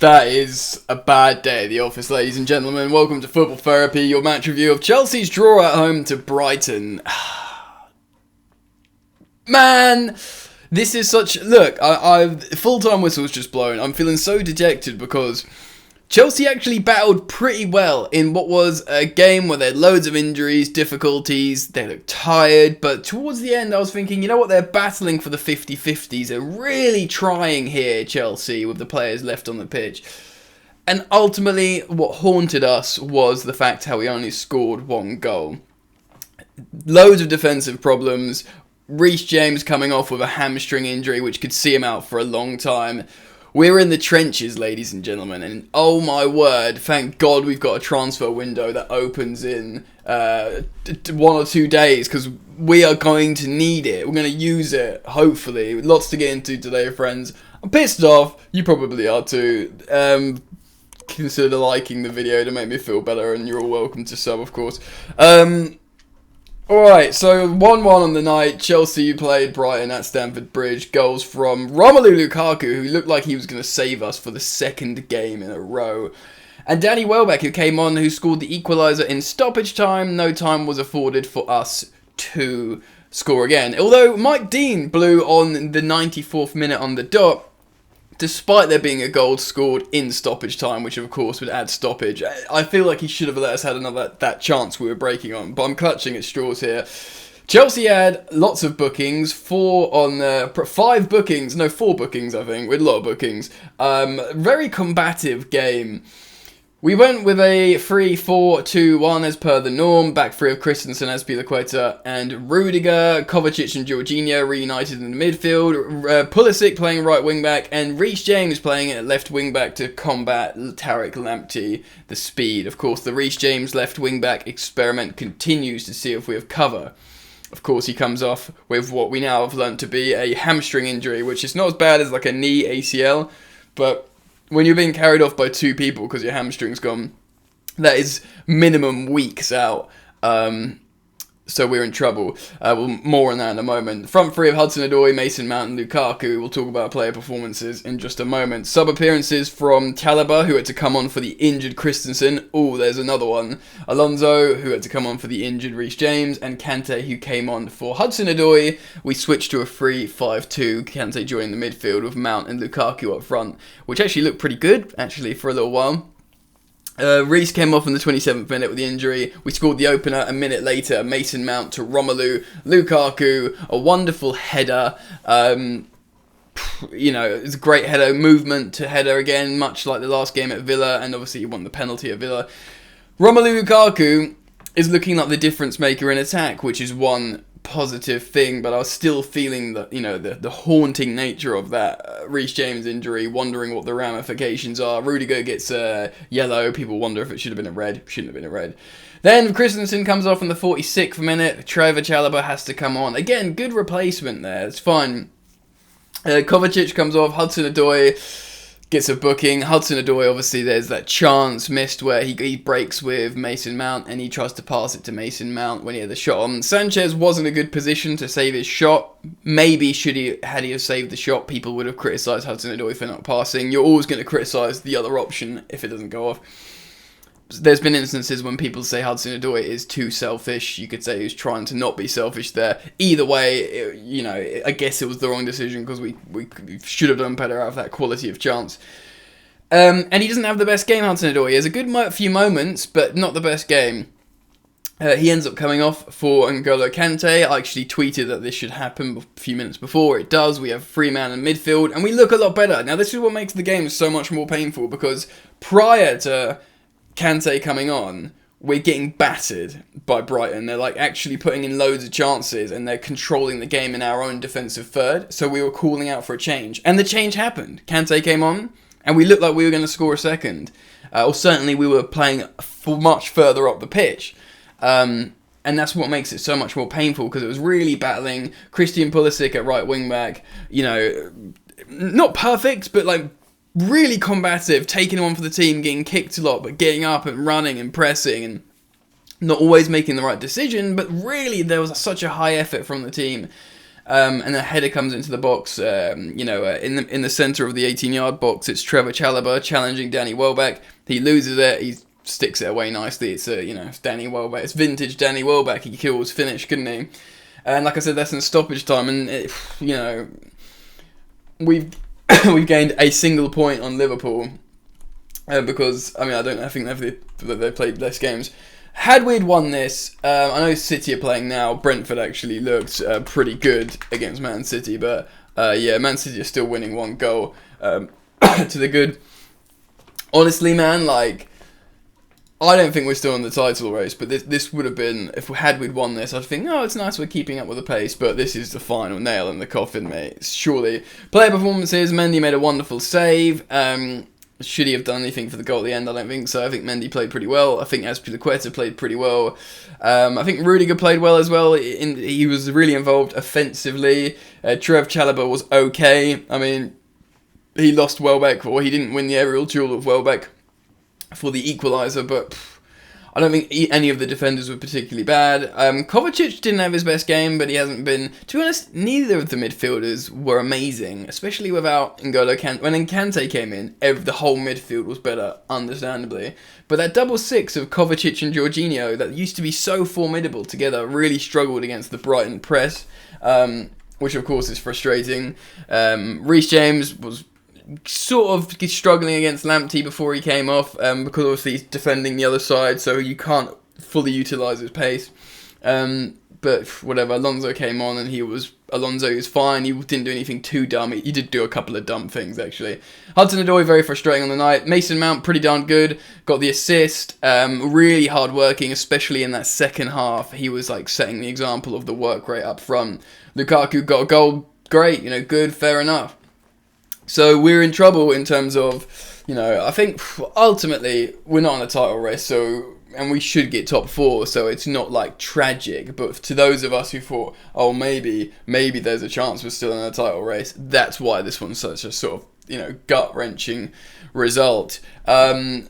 That is a bad day at the office, ladies and gentlemen. Welcome to Football Therapy, your match review of Chelsea's draw at home to Brighton. Man, this is such... Look, full-time whistle's just blown. I'm feeling so dejected because Chelsea actually battled pretty well in what was a game where they had loads of injuries, difficulties, they looked tired, but towards the end I was thinking, you know what, they're battling for the 50-50s, they're really trying here, Chelsea, with the players left on the pitch. And ultimately, what haunted us was the fact how we only scored one goal. Loads of defensive problems, Reece James coming off with a hamstring injury which could see him out for a long time. We're in the trenches, ladies and gentlemen, and oh my word, thank God we've got a transfer window that opens in 1 or 2 days, because we are going to need it. We're going to use it, hopefully. Lots to get into today, friends. I'm pissed off. You probably are too. Consider liking the video to make me feel better, and you're all welcome to sub, of course. Alright, so 1-1 on the night. Chelsea played Brighton at Stamford Bridge. Goals from Romelu Lukaku, who looked like he was going to save us for the second game in a row. And Danny Welbeck, who came on, who scored the equaliser in stoppage time. No time was afforded for us to score again. Although Mike Dean blew on the 94th minute on the dot, despite there being a goal scored in stoppage time, which of course would add stoppage. I feel like he should have let us had that chance we were breaking on, but I'm clutching at straws here. Chelsea had lots of bookings, 4 bookings, I think, with a lot of bookings. Very combative game. We went with a 3-4-2-1 as per the norm. Back three of Christensen, Azpilicueta and Rudiger. Kovacic and Jorginho reunited in the midfield. Pulisic playing right wing back. And Reece James playing at left wing back to combat Tariq Lamptey, the speed. Of course, the Reece James left wing back experiment continues to see if we have cover. Of course, he comes off with what we now have learnt to be a hamstring injury, which is not as bad as like a knee ACL, but when you're being carried off by 2 people because your hamstring's gone, that is minimum weeks out. So we're in trouble. More on that in a moment. Front three of Hudson-Odoi, Mason Mount and Lukaku. We'll talk about player performances in just a moment. Sub-appearances from Carabao, who had to come on for the injured Christensen. Oh, there's another one. Alonso, who had to come on for the injured Reece James. And Kante, who came on for Hudson-Odoi. We switched to a 3-5-2. Kante joined the midfield with Mount and Lukaku up front, which actually looked pretty good, actually, for a little while. Reece came off in the 27th minute with the injury. We scored the opener a minute later. Mason Mount to Romelu. Lukaku, a wonderful header. It's a great header. Movement to header again, much like the last game at Villa. And obviously he won the penalty at Villa. Romelu Lukaku is looking like the difference maker in attack, which is one positive thing, but I was still feeling that, the haunting nature of that Reece James injury, wondering what the ramifications are. Rudiger gets a yellow, people wonder if it should have been a red, shouldn't have been a red. Then Christensen comes off in the 46th minute, Trevor Chalobah has to come on. Again, good replacement there, it's fine. Kovacic comes off, Hudson-Odoi gets a booking. Hudson-Odoi, obviously, there's that chance missed where he breaks with Mason Mount and he tries to pass it to Mason Mount when he had the shot on. Sanchez wasn't a good position to save his shot. Maybe had he have saved the shot, people would have criticised Hudson-Odoi for not passing. You're always going to criticise the other option if it doesn't go off. There's been instances when people say Hudson-Odoi is too selfish. You could say he was trying to not be selfish there. Either way, I guess it was the wrong decision because we should have done better out of that quality of chance. And he doesn't have the best game, Hudson-Odoi. He has a good few moments, but not the best game. He ends up coming off for N'Golo Kante. I actually tweeted that this should happen a few minutes before. It does. We have 3-man in midfield, and we look a lot better. Now, this is what makes the game so much more painful, because prior to Kante coming on, we're getting battered by Brighton. They're actually putting in loads of chances and they're controlling the game in our own defensive third. So we were calling out for a change. And the change happened. Kante came on and we looked like we were going to score a second. Or certainly we were playing much further up the pitch. And that's what makes it so much more painful, because it was really battling. Christian Pulisic at right wing back, not perfect, but really combative, taking on for the team, getting kicked a lot, but getting up and running and pressing and not always making the right decision, but really there was such a high effort from the team. and a header comes into the box. In the centre of the 18-yard box, it's Trevor Chalobah challenging Danny Welbeck. He loses it. He sticks it away nicely. It's it's Danny Welbeck. It's vintage Danny Welbeck. He kills finish, couldn't he? And like I said, that's in stoppage time, and we've we've gained a single point on Liverpool because I think they've played less games. Had we won this, I know City are playing now. Brentford actually looked pretty good against Man City, but Man City are still winning 1 goal to the good. Honestly, man, I don't think we're still in the title race, but this would have been, if we'd won this, I'd think, it's nice we're keeping up with the pace, but this is the final nail in the coffin, mate. Surely. Player performances, Mendy made a wonderful save. Should he have done anything for the goal at the end? I don't think so. I think Mendy played pretty well. I think Azpilicueta played pretty well. I think Rudiger played well as well. He was really involved offensively. Trev Chalobah was okay. I mean, he lost Welbeck, or he didn't win the aerial duel of Welbeck for the equaliser, but I don't think any of the defenders were particularly bad. Kovacic didn't have his best game, but he hasn't been... To be honest, neither of the midfielders were amazing, especially without N'Golo Kante. When Kante came in, the whole midfield was better, understandably. But that double six of Kovacic and Jorginho, that used to be so formidable together, really struggled against the Brighton press, which of course is frustrating. Reece James was sort of struggling against Lamptey before he came off, because obviously he's defending the other side, so you can't fully utilise his pace. But whatever, Alonso came on and Alonso was fine. He didn't do anything too dumb. He did do a couple of dumb things, actually. Hudson-Odoi, very frustrating on the night. Mason Mount, pretty darn good. Got the assist. Really hard working, especially in that second half. He was setting the example of the work rate up front. Lukaku got a goal. Great, good, fair enough. So we're in trouble in terms of, I think ultimately we're not on a title race, and we should get top 4, so it's not tragic. But to those of us who thought, maybe there's a chance we're still in a title race, that's why this one's such a sort of, gut-wrenching result. I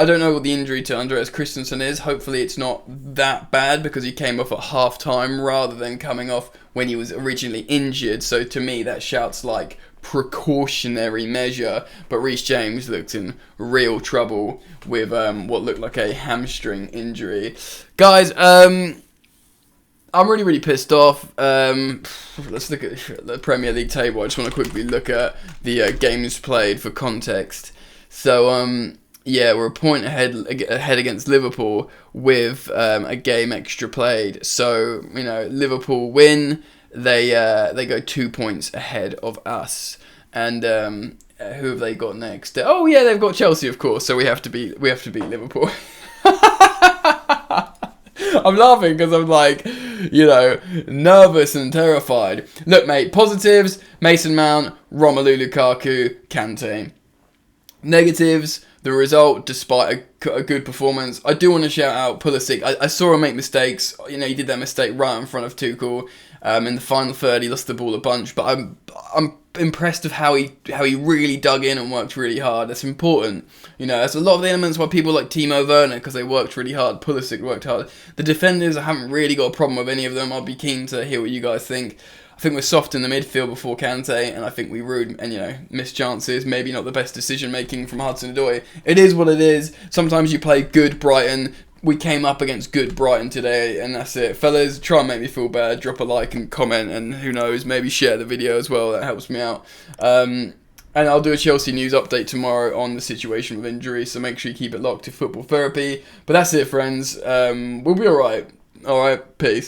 don't know what the injury to Andreas Christensen is. Hopefully it's not that bad, because he came off at half-time rather than coming off when he was originally injured. So to me that shouts precautionary measure, but Reece James looked in real trouble with what looked like a hamstring injury. Guys, I'm really pissed off. Let's look at the Premier League table. I just want to quickly look at the games played for context. So we're a point ahead against Liverpool with a game extra played. So Liverpool win. They go 2 points ahead of us, and who have they got next? They've got Chelsea, of course. So we have to beat Liverpool. I'm laughing because I'm nervous and terrified. Look, mate, positives: Mason Mount, Romelu Lukaku, Kante. Negatives: the result, despite a good performance. I do want to shout out Pulisic. I saw him make mistakes. He did that mistake right in front of Tuchel. In the final third, he lost the ball a bunch, but I'm impressed of how he really dug in and worked really hard. That's important. There's a lot of the elements why people like Timo Werner, because they worked really hard. Pulisic worked hard. The defenders, I haven't really got a problem with any of them. I'll be keen to hear what you guys think. I think we're soft in the midfield before Kante, and I think we rude and missed chances. Maybe not the best decision making from Hudson-Odoi. It is what it is. Sometimes you play good Brighton. We came up against good Brighton today, and that's it. Fellas, try and make me feel bad. Drop a like and comment, and who knows, maybe share the video as well. That helps me out. And I'll do a Chelsea news update tomorrow on the situation with injury, so make sure you keep it locked to Football Therapy. But that's it, friends. We'll be alright. Alright, peace.